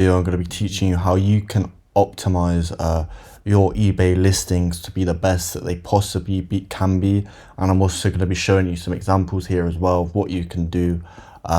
Here I'm going to be teaching you how you can optimize your eBay listings to be the best that they possibly can be, and I'm also going to be showing you some examples here as well of what you can do.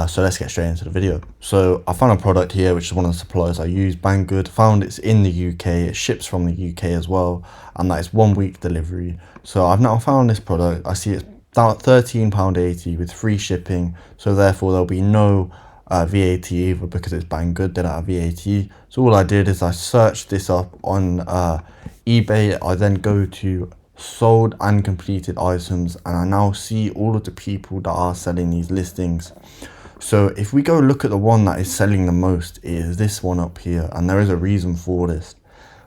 So let's get straight into the video. So I found a product here which is one of the suppliers I use, Banggood. Found it's in the UK, it ships from the UK as well, and that is 1 week delivery. So I've now found this product. I see it's down at £13.80 with free shipping, so therefore there'll be no VAT either because it's Banggood, they don't have VAT. So all I did is I searched this up on eBay. I then go to sold and completed items, and I now see all of the people that are selling these listings. So if we go look at the one that is selling the most, it is this one up here, and there is a reason for this.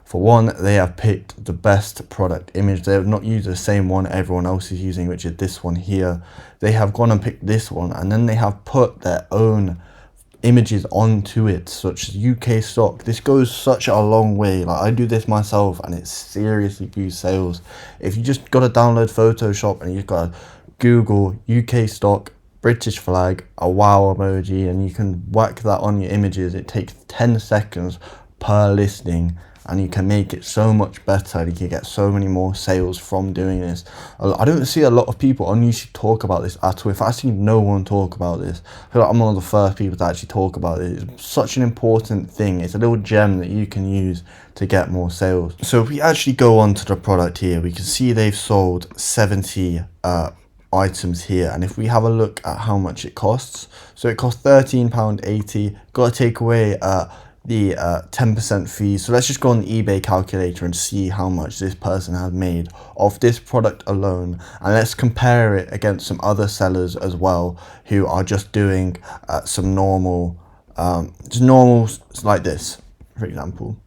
For one, they have picked the best product image. They have not used the same one everyone else is using, which is this one here. They have gone and picked this one, and then they have put their own images onto it, such as UK stock. This goes such a long way. Like, I do this myself and it seriously boosts sales. If you just gotta download Photoshop and you've got to Google UK stock, British flag, a wow emoji, and you can whack that on your images. It takes 10 seconds per listing, and you can make it so much better. You can get so many more sales from doing this. I don't see a lot of people on YouTube talk about this at all. If I see no one talk about this, I feel like I'm one of the first people to actually talk about it. It's such an important thing. It's a little gem that you can use to get more sales. So if we actually go on to the product here, we can see they've sold 70 items here, and if we have a look at how much it costs, so it costs £13.80. Got to take away the 10% fees. So let's just go on the eBay calculator and see how much this person has made off this product alone, and let's compare it against some other sellers as well who are just doing some normal like this, for example.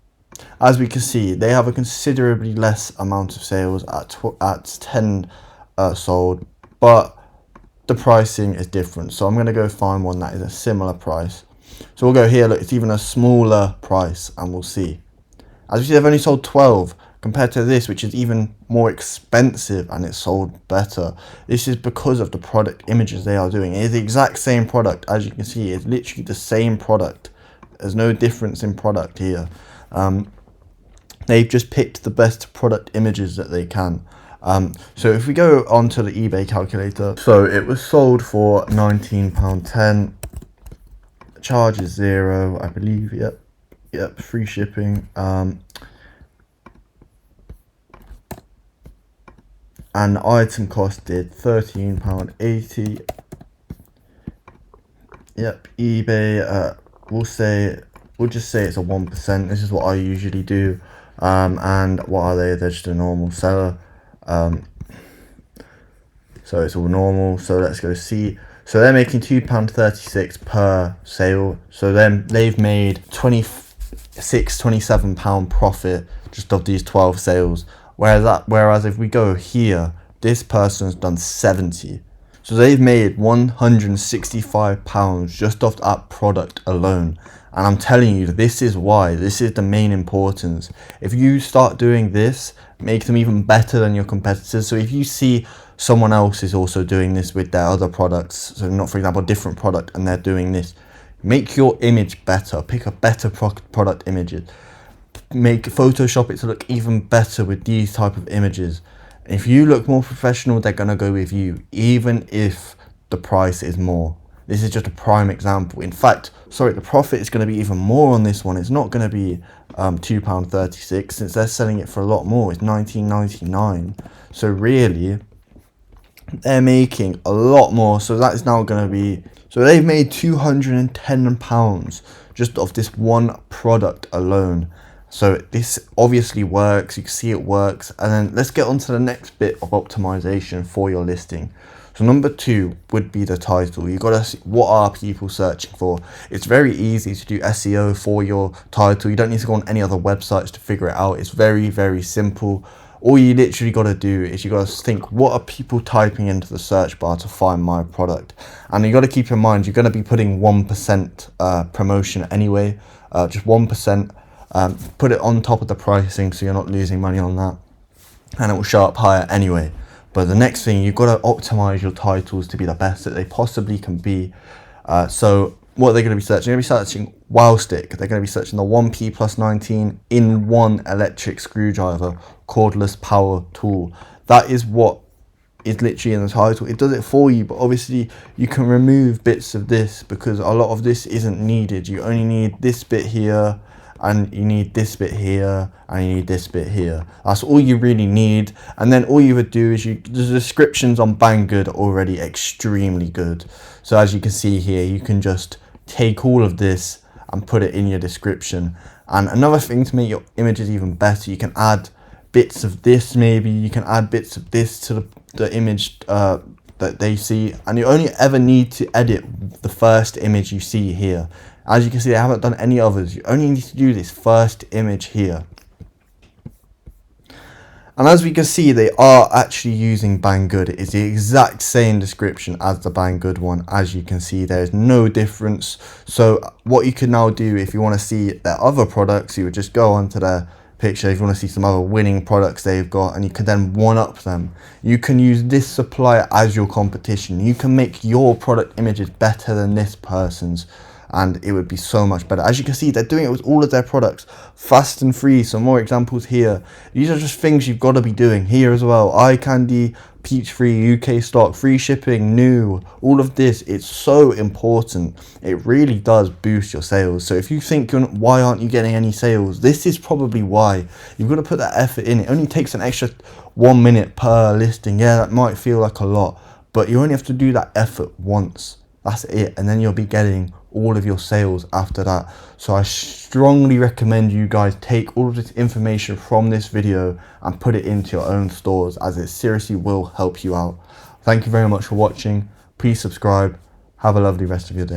As we can see, they have a considerably less amount of sales at 10 sold, but the pricing is different. So I'm going to go find one that is a similar price. So we'll go here, look, it's even a smaller price, and we'll see. As you see, they've only sold 12 compared to this, which is even more expensive, and it's sold better. This is because of the product images they are doing. It is the exact same product. As you can see, it's literally the same product. There's no difference in product here. They've just picked the best product images that they can. So if we go onto the eBay calculator, so it was sold for £19.10. Charge is 0, I believe. Yep, free shipping. And the item costed £13.80. Yep, eBay, we'll just say it's a 1%. This is what I usually do. And what are they? They're just a normal seller. So it's all normal. So let's go see. So they're making £2.36 per sale. So then they've made £27 profit just of these 12 sales. Whereas if we go here, this person's done 70. So they've made £165 just off that product alone. And I'm telling you, this is why. This is the main importance. If you start doing this, make them even better than your competitors. So if you see someone else is also doing this with their other products, so not, for example, a different product, and they're doing this, make your image better. Pick a better product images. Photoshop it to look even better with these type of images. If you look more professional, they're going to go with you, even if the price is more. This is just a prime example. In fact, sorry, the profit is going to be even more on this one. It's not going to be £2.36, since they're selling it for a lot more. It's £19.99. So really, they're making a lot more. So that is now going to be, so they've made £210 just off this one product alone. So this obviously works. You can see it works. And then let's get on to the next bit of optimization for your listing. So number 2 would be the title. You got to see what are people searching for. It's very easy to do SEO for your title. You don't need to go on any other websites to figure it out. It's very, very simple. All you literally got to do is you got to think, what are people typing into the search bar to find my product? And you got to keep in mind, you're going to be putting 1% promotion anyway, just 1%. Put it on top of the pricing so you're not losing money on that, and it will show up higher anyway. But the next thing, you've got to optimize your titles to be the best that they possibly can be. So what they're going to be searching. They're going to be searching wow stick. They're going to be searching the 1P plus 19 in one electric screwdriver, cordless power tool. That is what is literally in the title. It does it for you, but obviously you can remove bits of this because a lot of this isn't needed. You only need this bit here, and you need this bit here, and you need this bit here. That's all you really need. And then all you would do is the descriptions on Banggood are already extremely good. So as you can see here, you can just take all of this and put it in your description. And another thing to make your images even better, you can add bits of this, maybe you can add bits of this to the image that they see, and you only ever need to edit the first image you see here. As you can see, I haven't done any others. You only need to do this first image here. And as we can see, they are actually using Banggood. It is the exact same description as the Banggood one. As you can see, there is no difference. So what you can now do, if you want to see their other products, you would just go onto their picture. If you want to see some other winning products they've got, and you can then one up them. You can use this supplier as your competition. You can make your product images better than this person's, and it would be so much better. As you can see, they're doing it with all of their products, fast and free. Some more examples here. These are just things you've got to be doing here as well. Eye candy, peach free, UK stock, free shipping, new, all of this. It's so important. It really does boost your sales. So if you think, why aren't you getting any sales, this is probably why. You've got to put that effort in. It only takes an extra 1 minute per listing. Yeah, that might feel like a lot, but you only have to do that effort once. That's it, and then you'll be getting all of your sales after that. So I strongly recommend you guys take all of this information from this video and put it into your own stores, as it seriously will help you out. Thank you very much for watching. Please subscribe. Have a lovely rest of your day.